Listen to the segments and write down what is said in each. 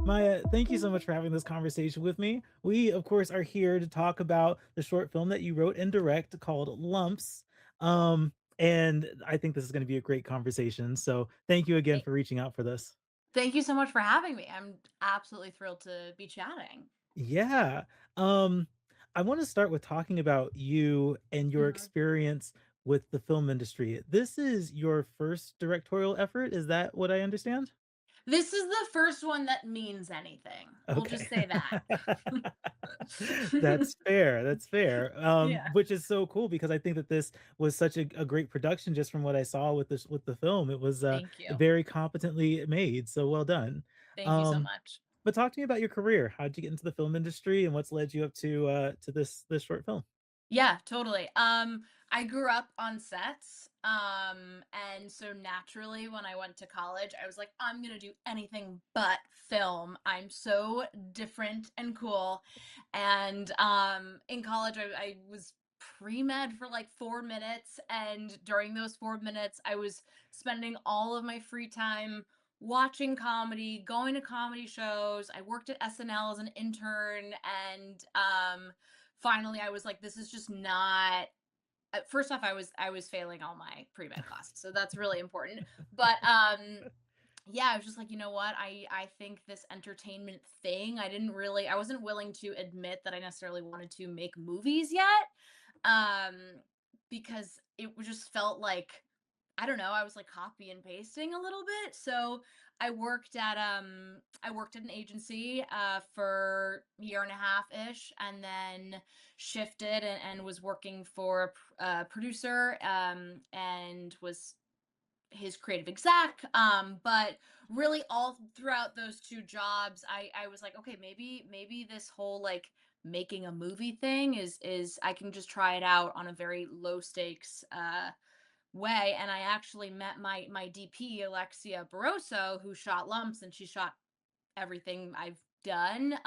Maya, thank you so much for having this conversation with me. We, of course, are here to talk about the short film that you wrote and direct called Lumps. And I think this is going to be a great conversation. So thank you again Thank for reaching out for this. thank you so much for having me. I'm absolutely thrilled to be chatting. Yeah. Um, I want to start with talking about you and your Mhm. experience with the film industry. This is your first directorial effort. Is that what I understand? This is the first one that means anything. We'll just Okay. say that. That's fair, that's fair, Yeah. which is so cool because I think that this was such a great production just from what I saw with this with the film. It was, Thank you. very competently made, so well done. Thank you so Um, much. but talk to me about your career. How'd you get into the film industry and what's led you up to this short film? Yeah, totally. I grew up on sets. And so naturally when I went to college, I was like, I'm gonna do anything but film. I'm so different and cool. And in college I was pre-med for like 4 minutes, and during those 4 minutes I was spending all of my free time watching comedy, going to comedy shows. I worked at SNL as an intern, and finally I was like, this is just not. First off, I was failing all my pre-med classes, so that's really important. But yeah, I was just like, you know what, I think this entertainment thing, I wasn't willing to admit that I necessarily wanted to make movies yet, um because just felt like, I don't know, I was like copy and pasting a little bit. So I worked at an agency for a year and a half ish, and then shifted and was working for a producer, and was his creative exec. But really all throughout those two jobs, I was like, okay, maybe this whole like making a movie thing is I can just try it out on a very low stakes way. And I actually met my DP, Alexia Barroso, who shot Lumps, and she shot everything I've done.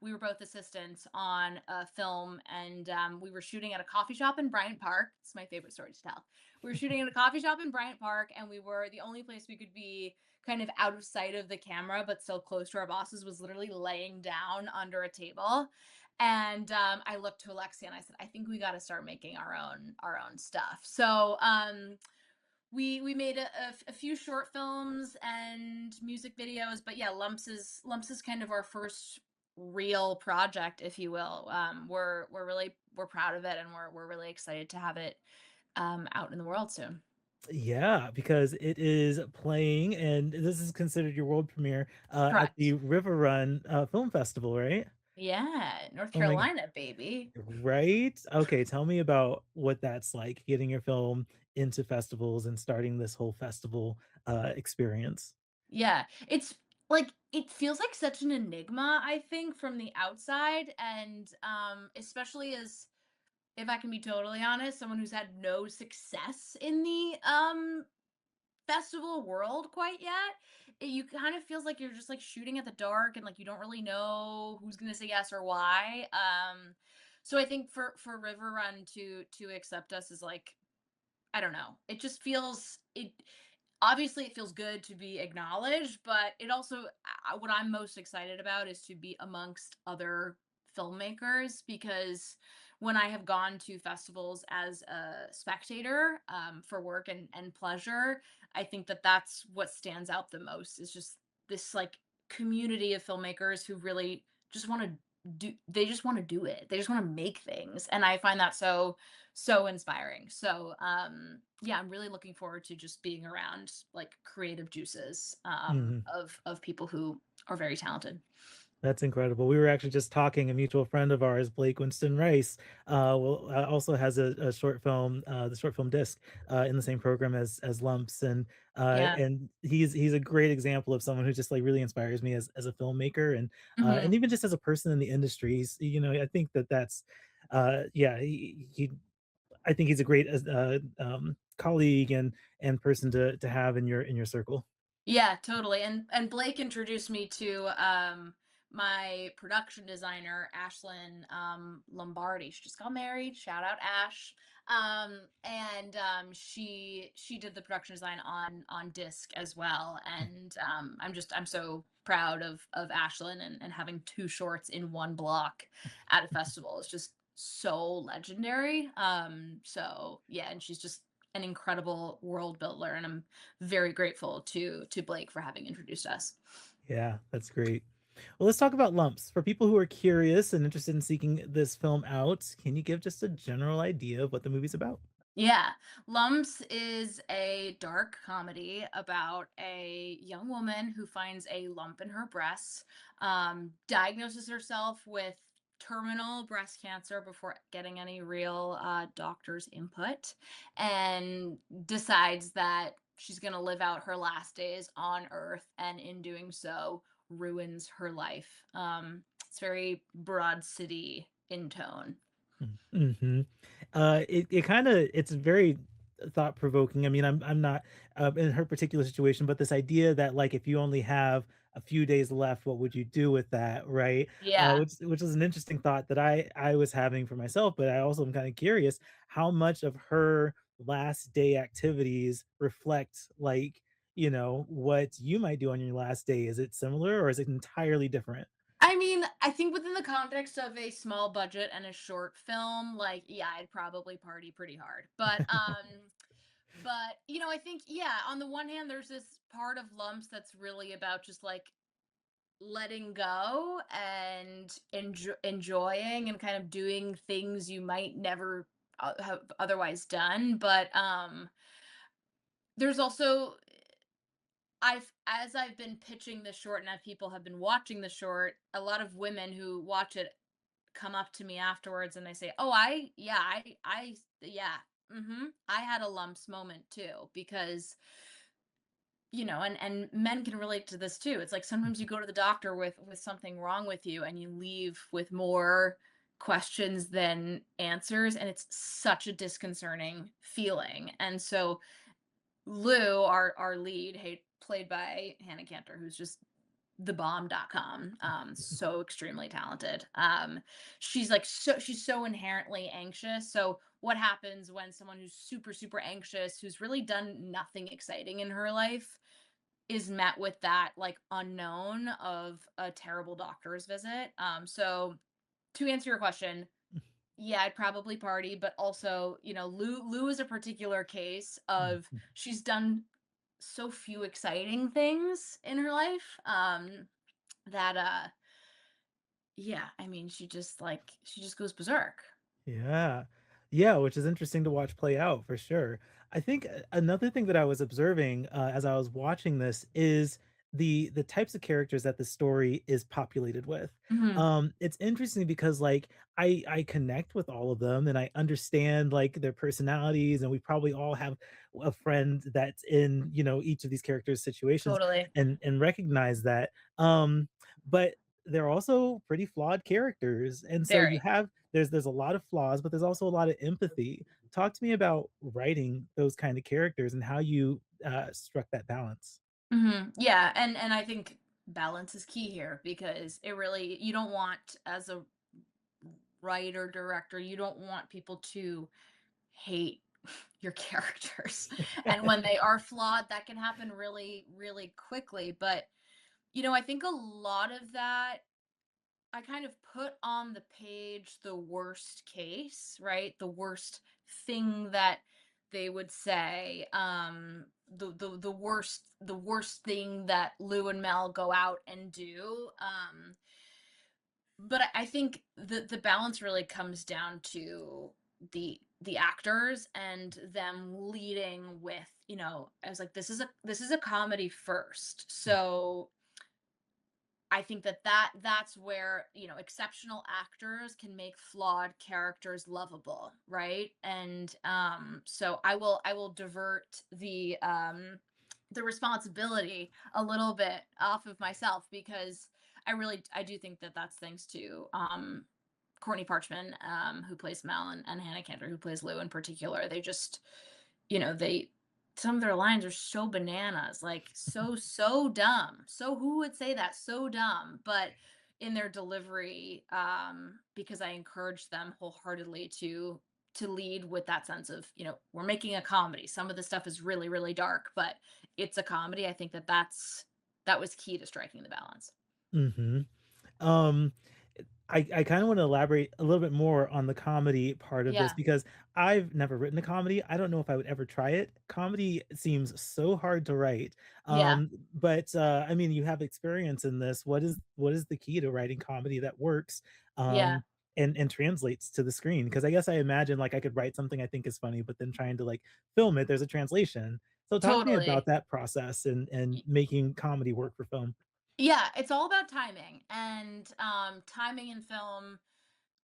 We were both assistants on a film, and we were shooting at a coffee shop in Bryant Park. It's my favorite story to tell. We were shooting at a coffee shop in Bryant Park, and we were the only place we could be kind of out of sight of the camera, but still close to our bosses, was literally laying down under a table. And I looked to Alexia and I said, I think we got to start making our own stuff. So we made a few short films and music videos, but yeah, Lumps is kind of our first real project, if you will. We're proud of it, and we're really excited to have it out in the world soon. Yeah, because it is playing, and this is considered your world premiere, at the Correct. RiverRun, Film Festival, right? Yeah, North Oh my Carolina, baby. right? Okay, tell me about what that's like, getting your film into festivals and starting this whole festival, experience. Yeah, it's like it feels like such an enigma, I think, from the outside, and especially as, if I can be totally honest, someone who's had no success in the festival world quite yet. You kind of feels like you're just like shooting at the dark, and like you don't really know who's going to say yes or why. So I think for River Run to accept us is like, I don't know. It just feels it obviously it feels good to be acknowledged, but it also, what I'm most excited about is to be amongst other filmmakers, because when I have gone to festivals as a spectator, for work and pleasure, I think that that's what stands out the most, is just this like community of filmmakers who really just want to they just want to do it, they just want to make things, and I find that so inspiring. So yeah, I'm really looking forward to just being around like creative juices, Mhm. of people who are very talented. That's incredible. We were actually just talking, a mutual friend of ours, Blake Winston Rice, also has a short film, the short film disc, in the same program as Lumps, Yeah. and he's a great example of someone who just like really inspires me as a filmmaker Hmm. and even just as a person in the industry. I think that's, yeah, he I think he's a great colleague and person to have in your circle. Yeah, totally. And Blake introduced me to my production designer, Ashlyn Lombardi. She just got married. Shout out Ash. And she did the production design on disc as well. And I'm so proud of Ashlyn, and having two shorts in one block at a festival is just so legendary. So yeah, and she's just an incredible world builder, and I'm very grateful to Blake for having introduced us. Yeah, that's great. Well, let's talk about Lumps. For people who are curious and interested in seeking this film out, can you give just a general idea of what the movie's about? Yeah. Lumps is a dark comedy about a young woman who finds a lump in her breast, diagnoses herself with terminal breast cancer before getting any real doctor's input, and decides that she's going to live out her last days on Earth, and in doing so, ruins her life. It's very Broad City in tone. Mhm. It kinda it's very thought provoking. I mean, I'm not, in her particular situation, but this idea that, like, if you only have a few days left, what would you do with that, right? Yeah. Which is an interesting thought that I was having for myself, but I also am kinda curious how much of her last day activities reflect, like, what you might do on your last day. Is it similar or is it entirely different? I mean, I think within the context of a small budget and a short film, like, yeah, I'd probably party pretty hard. But I think, yeah, on the one hand, there's this part of Lumps that's really about just like letting go and enjoying and kind of doing things you might never have otherwise done. But there's also, as I've been pitching this short and as people have been watching the short, a lot of women who watch it come up to me afterwards and they say, "Oh, yeah, I had a lumps moment too," because and men can relate to this too. It's like sometimes you go to the doctor with something wrong with you, and you leave with more questions than answers, and it's such a disconcerting feeling. And so Lou, our lead, played by Hannah Cantor, who's just thebomb.com, so extremely talented. She's so inherently anxious. So what happens when someone who's super super anxious, who's really done nothing exciting in her life, is met with that like unknown of a terrible doctor's visit? So to answer your question, yeah, I'd probably party, but also, Lou is a particular case of, she's done so few exciting things in her life, that yeah, I mean, she just goes berserk. Yeah. Yeah, which is interesting to watch play out for sure. I think another thing that I was observing as I was watching this is the types of characters that the story is populated with. Mhm. It's interesting because like I connect with all of them and I understand like their personalities, and we probably all have a friend that's in, each of these characters' situations Totally. and recognize that. But they're also pretty flawed characters. And so you Very. have there's a lot of flaws, but there's also a lot of empathy. Talk to me about writing those kind of characters and how you struck that balance. Yeah, and I think balance is key here, because it really, you don't want, as a writer director, you don't want people to hate your characters. And when they are flawed, that can happen really really quickly. But I think a lot of that, I kind of put on the page the worst case, right? The worst thing that they would say, the worst thing that Lou and Mel go out and do. But I think the balance really comes down to the actors and them leading with, I was like, this is a comedy first. So I think that's where, exceptional actors can make flawed characters lovable, right? And so I will divert the responsibility a little bit off of myself, because I do think that that's thanks to Courtney Parchman, who plays Mel, and Hannah Cantor, who plays Lou in particular. They just, they, some of their lines are so bananas, like so dumb. So who would say that? So dumb. But in their delivery, because I encourage them wholeheartedly to lead with that sense of, we're making a comedy. Some of the stuff is really really dark, but it's a comedy. I think that that was key to striking the balance. Mhm. Um, I kind of want to elaborate a little bit more on the comedy part of this Yeah. because I've never written a comedy. I don't know if I would ever try it. Comedy seems so hard to write. Yeah. But I mean, you have experience in this. What is the key to writing comedy that works Yeah. um and translates to the screen? Because I guess I imagine like I could write something I think is funny, but then trying to like film it, there's a translation. So talk to me about Totally. that process and making comedy work for film. Yeah, it's all about timing. And timing in film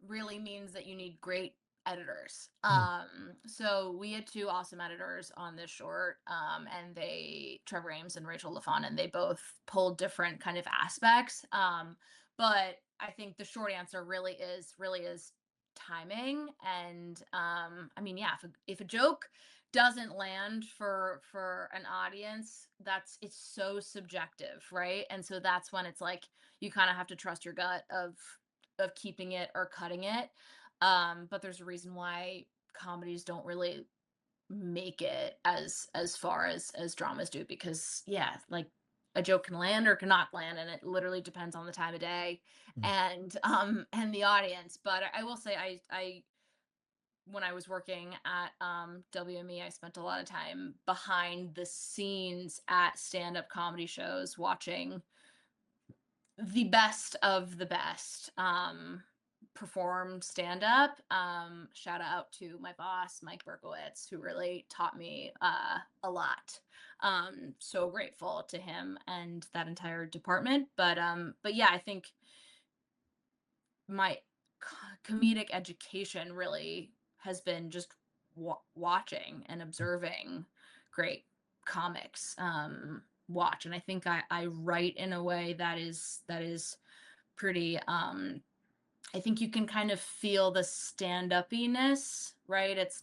really means that you need great editors. Mm, So we had two awesome editors on this short, and they, Trevor Ames and Rachel LaFawn, and they both pulled different kind of aspects. But I think the short answer really is timing. And I mean, yeah, if a joke doesn't land for an audience, it's so subjective, right? And so that's when it's like you kind of have to trust your gut of keeping it or cutting it. But there's a reason why comedies don't really make it as far as dramas do, because yeah, like a joke can land or cannot land, and it literally depends on the time of day mm, and the audience. But I will say I when I was working at WME, I spent a lot of time behind the scenes at stand-up comedy shows watching the best of the best perform stand up. Shout out to my boss, Mike Berkowitz, who really taught me a lot. So grateful to him and that entire department. But yeah, I think my comedic education really has been just watching and observing great comics watch. And I think I write in a way that is pretty I think you can kind of feel the stand-upiness, right? It's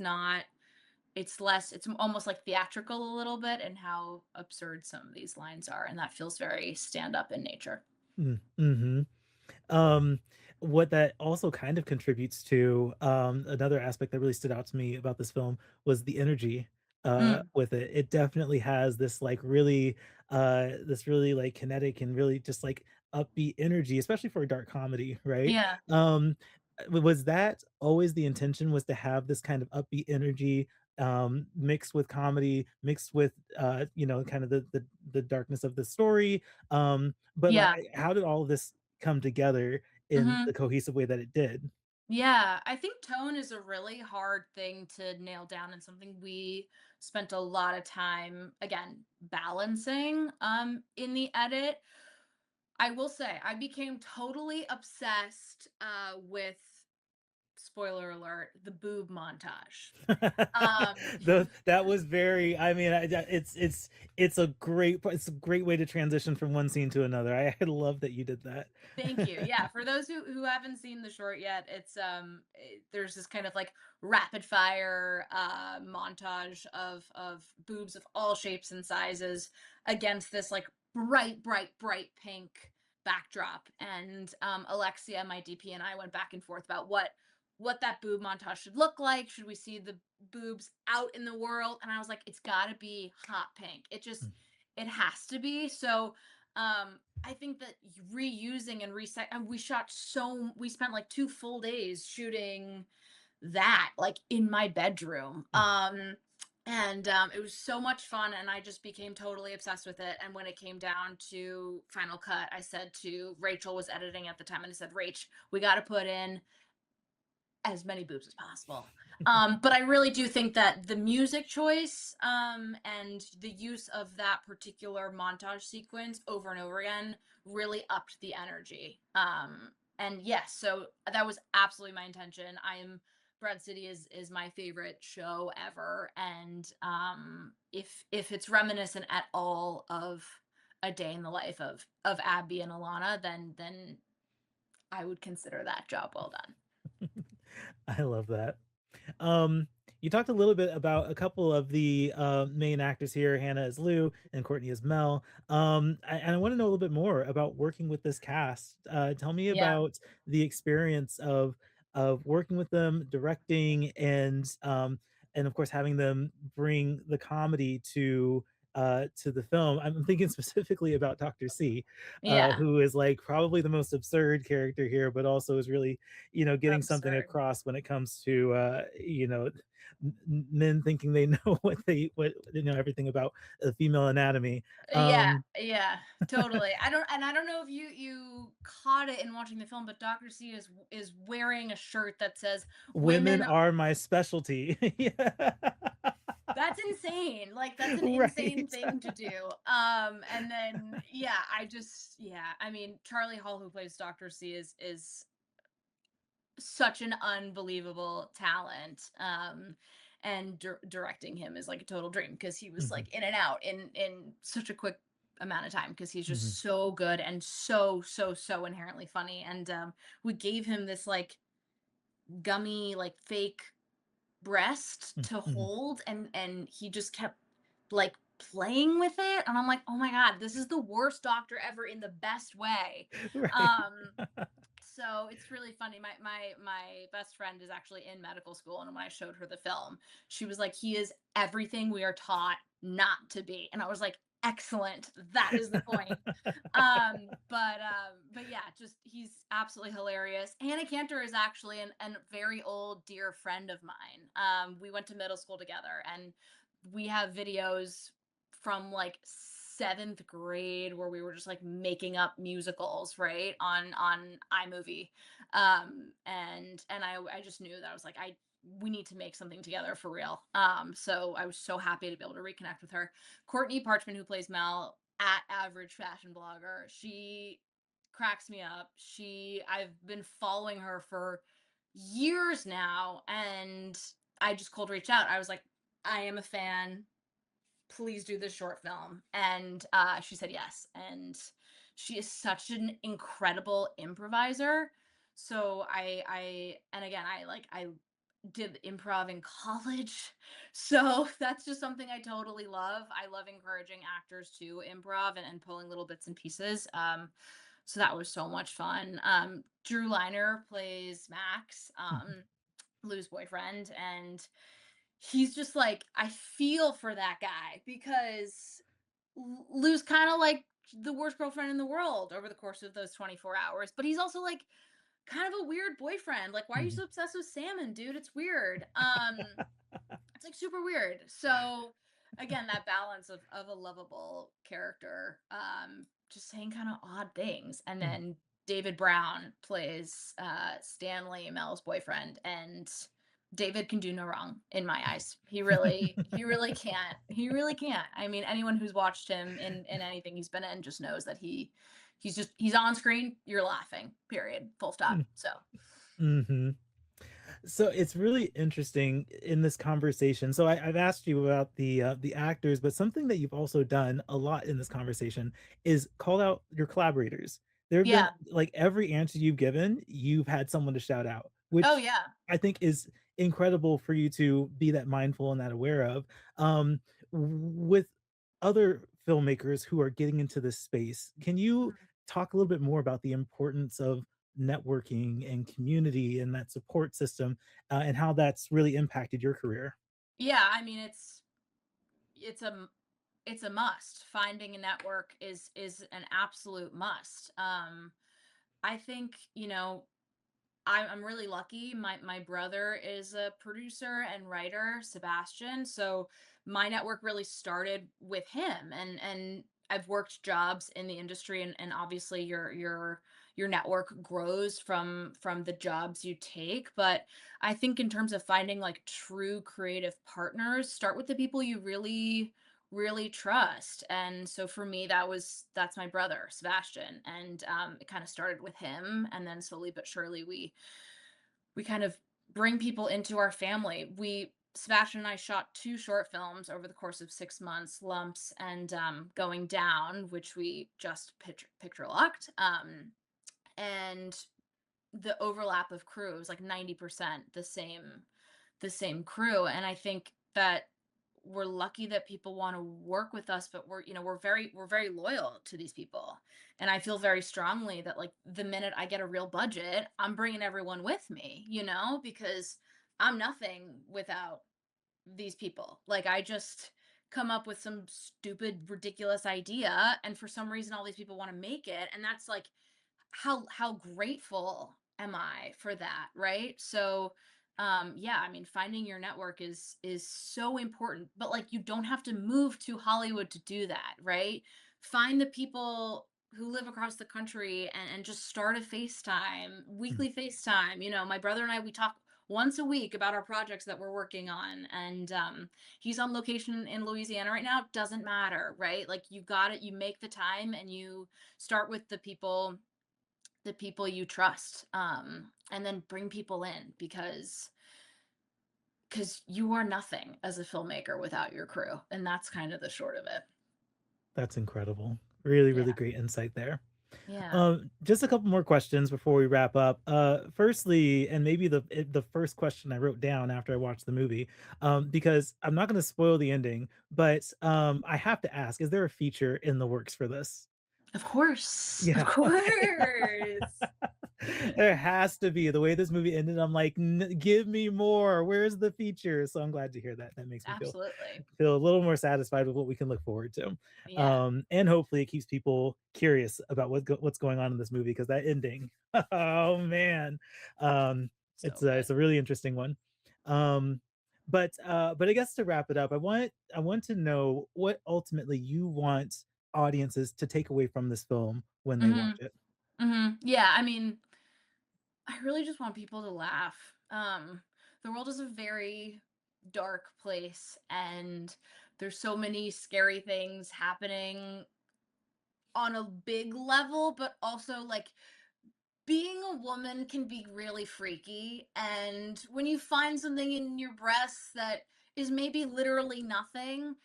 almost like theatrical a little bit, and how absurd some of these lines are, and that feels very stand-up in nature. mhm. Um, what that also kind of contributes to, another aspect that really stood out to me about this film was the energy, Mm, with it. It definitely has this really, like, kinetic and really just, like, upbeat energy, especially for a dark comedy, right? yeah. Was that always the intention was to have this kind of upbeat energy, mixed with comedy, mixed with, kind of the darkness of the story? But, like, Yeah. how did all of this come together in Hmm. the cohesive way that it did? Yeah, I think tone is a really hard thing to nail down, and something we spent a lot of time, again, balancing in the edit. I will say I became totally obsessed with, spoiler alert, the boob montage. Um That was very I mean, it's a great way to transition from one scene to another. I love that you did that. Thank you. Yeah, for those who haven't seen the short yet, there's this kind of like rapid fire montage of boobs of all shapes and sizes against this like bright pink backdrop. And Alexia, my DP, and I went back and forth about what that boob montage should look like. Should we see the boobs out in the world? And I was like, it's got to be hot pink. It has to be. So I think that reusing and reset, and we spent like 2 full days shooting that, like in my bedroom. And it was so much fun, and I just became totally obsessed with it. And when it came down to final cut, I said to Rachel, was editing at the time, and I said, Rach, we got to put in as many boobs as possible. But I really do think that the music choice and the use of that particular montage sequence over and over again really upped the energy. And yes, so that was absolutely my intention. Broad City is my favorite show ever, and if it's reminiscent at all of a day in the life of Abby and Alana, then I would consider that job well done. I love that. Um, you talked a little bit about a couple of the main actors here. Hannah is Lou and Courtney is Mel. And I want to know a little bit more about working with this cast. Tell me Yeah. about the experience of working with them, directing, and of course having them bring the comedy to to the film. I'm thinking specifically about Dr. C, Yeah, who is like probably the most absurd character here, but also is really, getting something absurd. across when it comes to, men thinking they know what they know everything about the female anatomy. Yeah, Um, yeah, totally. I don't know if you caught it in watching the film, but Dr. C is wearing a shirt that says Women "Women." are my specialty. Yeah. That's insane. Like that's an insane Right. thing to do. And then yeah, yeah. I mean, Charlie Hall, who plays Dr. C, is such an unbelievable talent. And directing him is like a total dream because he was Mhm, like in and out in such a quick amount of time because he's mhm, just so good and so inherently funny. And we gave him this like gummy like fake breast mm, to mhm. hold, and he just kept like playing with it, and I'm like, oh my god, this is the worst doctor ever in the best way. Right. um so it's really funny. My best friend is actually in medical school, and when I showed her the film, she was like, "He is everything we are taught not to be," and I was like, "Excellent, that is the point." But yeah, just he's absolutely hilarious. Hannah Cantor is actually an very old dear friend of mine. We went to middle school together, and we have videos from like seventh grade where we were just like making up musicals, right, on iMovie. And I just knew that I was like, I we need to make something together for real. So I was so happy to be able to reconnect with her. Courtney Parchman, who plays Mel, at Average Fashion Blogger, she cracks me up. I've been following her for years now, and I just cold reached out. I was like, I am a fan, please do this short film. And she said yes. And she is such an incredible improviser. So and again, I did improv in college. So that's just something I totally love. I love encouraging actors to improv and pulling little bits and pieces. So that was so much fun. Drew Liner plays Max, Mhm. Lou's boyfriend, and he's just like, I feel for that guy because Lou's kind of like the worst girlfriend in the world over the course of those 24 hours, but he's also like kind of a weird boyfriend. Like, why are you Mhm. so obsessed with salmon, dude? It's weird. It's like super weird. So again, that balance of a lovable character, just saying kind of odd things. And Mhm. then David Brown plays Stanley, Mel's boyfriend, and David can do no wrong in my eyes. He really can't. He really can't. I mean, anyone who's watched him in anything he's been in just knows that he's on screen, you're laughing. Period. Full stop. So Mhm. So it's really interesting in this conversation. So I've asked you about the actors, but something that you've also done a lot in this conversation is call out your collaborators. There have been yeah. like every answer you've given, you've had someone to shout out, Oh which yeah. I think is incredible for you to be that mindful and that aware of. Um, with other filmmakers who are getting into this space, can you talk a little bit more about the importance of networking and community and that support system, and how that's really impacted your career? Yeah, I mean it's a it's a must. Finding a network is an absolute must. I think, I'm really lucky. My brother is a producer and writer, Sebastian. So my network really started with him, and I've worked jobs in the industry, and obviously your network grows from the jobs you take. But I think in terms of finding like true creative partners, start with the people you really trust. And so for me, that's my brother Sebastian, and it kind of started with him, and then slowly but surely we kind of bring people into our family. We Sebastian and I shot two short films over the course of 6 months, Lumps and Going Down, which we just picture locked. And the overlap of crew was like 90% the same crew. And I think that we're lucky that people want to work with us, but we're very loyal to these people. And I feel very strongly that like the minute I get a real budget, I'm bringing everyone with me, because I'm nothing without these people. Like I just come up with some stupid, ridiculous idea, and for some reason all these people want to make it, and that's like how grateful am I for that, right? So yeah, I mean, finding your network is so important, but like you don't have to move to Hollywood to do that, right? Find the people who live across the country and just start a FaceTime, Mm. weekly FaceTime. My brother and I, we talk once a week about our projects that we're working on, and he's on location in Louisiana right now. Doesn't matter, right? Like you got it, you make the time and you start with the people you trust, and then bring people in, because you are nothing as a filmmaker without your crew, and that's kind of the short of it. That's incredible. Really, really Yeah. great insight there. Yeah. Just a couple more questions before we wrap up. Firstly, and maybe the first question I wrote down after I watched the movie, because I'm not going to spoil the ending, but I have to ask: is there a feature in the works for this? Of course. Of Yeah, okay. course. There has to be. The way this movie ended, I'm like, Give me more. Where's the feature?" So I'm glad to hear that. That makes me Absolutely. feel a little more satisfied with what we can look forward to. Yeah. And hopefully it keeps people curious about what's going on in this movie, because that ending, oh man, um, So it's good. a really interesting one. Um, but I guess to wrap it up, I want to know what ultimately you want audiences to take away from this film when they Hmm. watch it. Yeah, I mean, I really just want people to laugh. The world is a very dark place, and there's so many scary things happening on a big level, but also like being a woman can be really freaky. And when you find something in your breasts that is maybe literally nothing,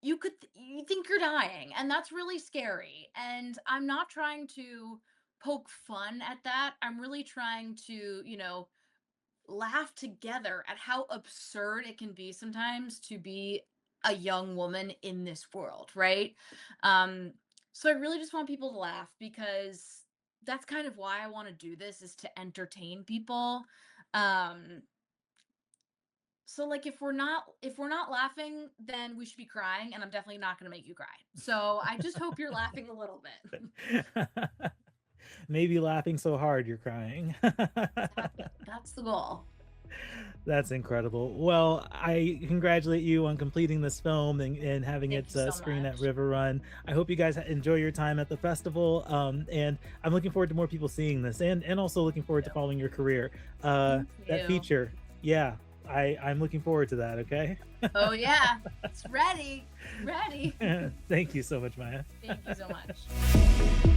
you think you're dying, and that's really scary. And I'm not trying to poke fun at that. I'm really trying to, laugh together at how absurd it can be sometimes to be a young woman in this world, right? Um, so I really just want people to laugh, because that's kind of why I want to do this, is to entertain people. Um, so like if we're not laughing, then we should be crying, and I'm definitely not going to make you cry. So I just hope you're laughing a little bit. Maybe laughing so hard you're crying. Exactly. That's the goal. That's incredible. Well, I congratulate you on completing this film and having Thank it you so screen at much. RiverRun. I hope you guys enjoy your time at the festival. And I'm looking forward to more people seeing this, and also looking forward to Yeah. following your career. Thank That you. feature, yeah, I'm looking forward to that. Okay. Oh yeah, it's ready. Ready. Thank you so much, Maya. Thank you so much.